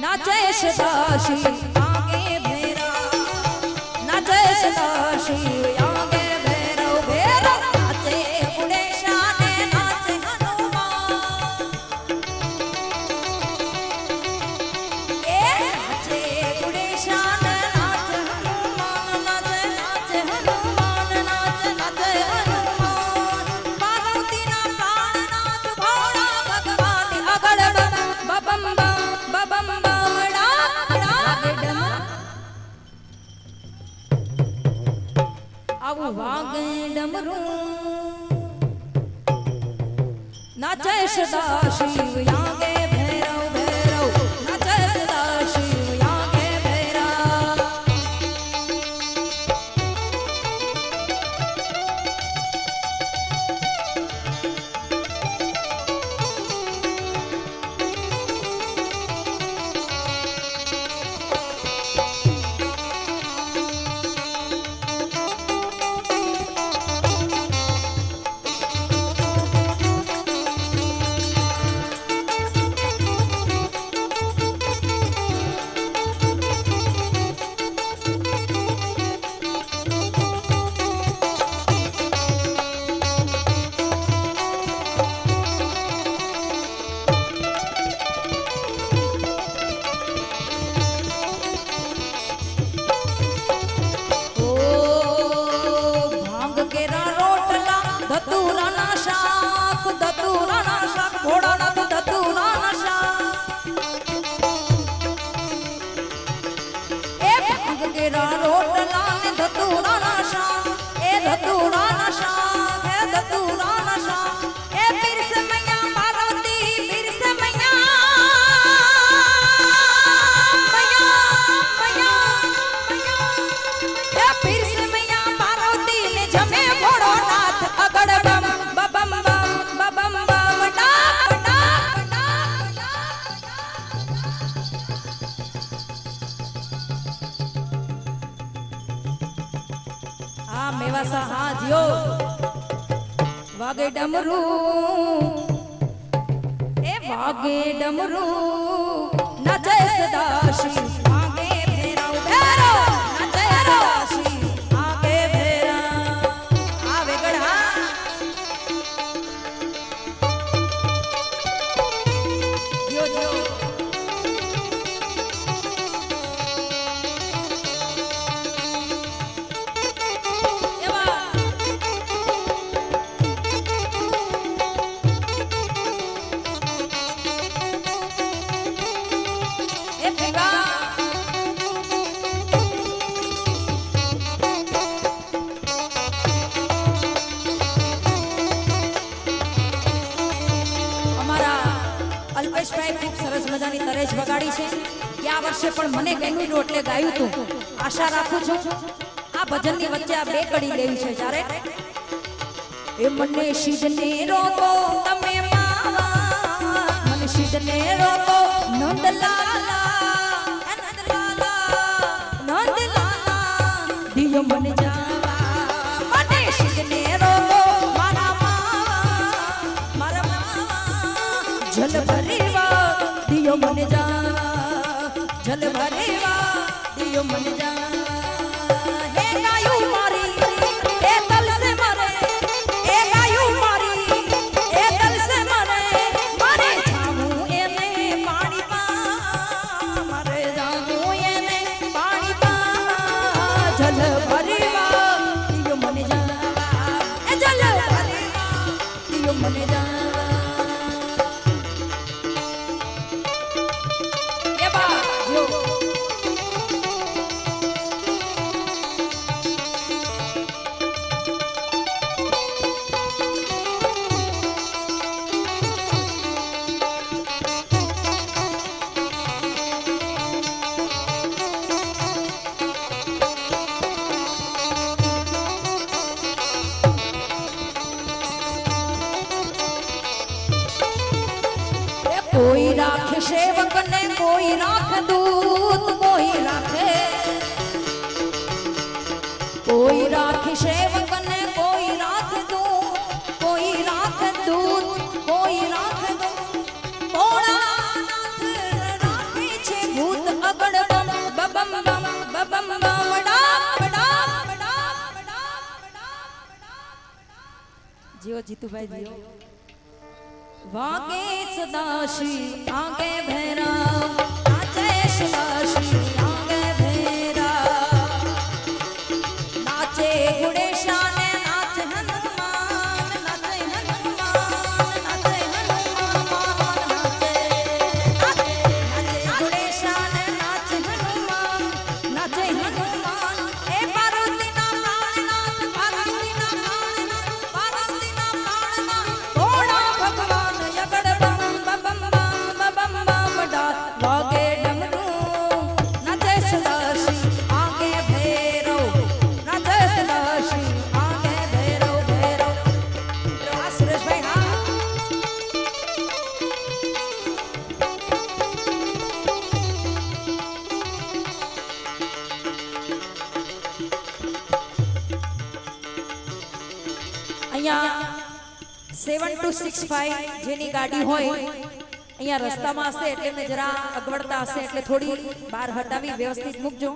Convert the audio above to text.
नाचे सदाशी आगे भेरा नाचे सदाशी आगे भेरो भेरो नाचे उड़े शाने नाचे हनुमान ए नाचे उड़े शाने नाचे हनुमान नाचे नाचे हनुमान नाचे नाचे हनुमान पार्वती ना प्राणनाथ भोला भगवान अगड़ बबम बबम आवो वागे डमरू नाचे सदा शिव यागे भैरव भैरव नाचे सदा शिव यागे भैरव मेवासा हाजियो वागे डमरू ए वागे डमरू नचे सदा शिव आगे भैरव भैरव नचे सदा शिव आगे भैरव आवे गढ़ा जियो जियो खूब सरस मजानी तरेज वगाड़ी छे कि आ वर्षे पण मने गम्युं એટલે ગાયું તું આશા રાખું છું આ ભજનની વચ્ચે આ બે કડી લેવી છે જ્યારે એ મને શિદને રોકો તમે માવા મને શિદને રોકો નંદલાલા નંદલાલા દિયો મને જાવા મને શિદને રોકો મારા માવા જલ ભરેવા दियो मन जा जल भरेवा दियो मन जा हे गायू मारी ए तल से मरे ए गायू मारी ए तल से मरे मारे जाऊं एने पानी पा मारे जाऊं एने पानी पा जल भरेवा दियो मन जा ए जल भरेवा दियो मन जा कोई राखे सेवक ने कोई राख दूत कोई राखे सेवक ने कोई राख दूत कोई राख दूत कोई राख दूत भोलानाथ राखे छे जियो जीतू भाई जियो वागे सदाशी आगे भैरा नाचे सदाशी आगे भैरा नाचे गुणेशा ने नाच हनुमान नाचे हनुमान नाचे हनुमान नाचे नाचे गुणेशा ने नाच हनुमान नाचे हनुमान ए पार्वती ना प्राणनाथ पार्वती ना प्राणनाथ पार्वती ना प्राणनाथ थोड़ा भगवान यगड़ बम बम बम बम बम डा वागे डमरू नाचे सदाशी आगे भैरव नाचे सदाशी आगे भैरव भैरव आ सुरेश भाई हाँ અહીંયા 7265 જેની ગાડી હોય અહીંયા રસ્તામાં હશે એટલે મેં જરા અગવડતા હશે એટલે થોડી બહાર હટાવી વ્યવસ્થિત મૂકજો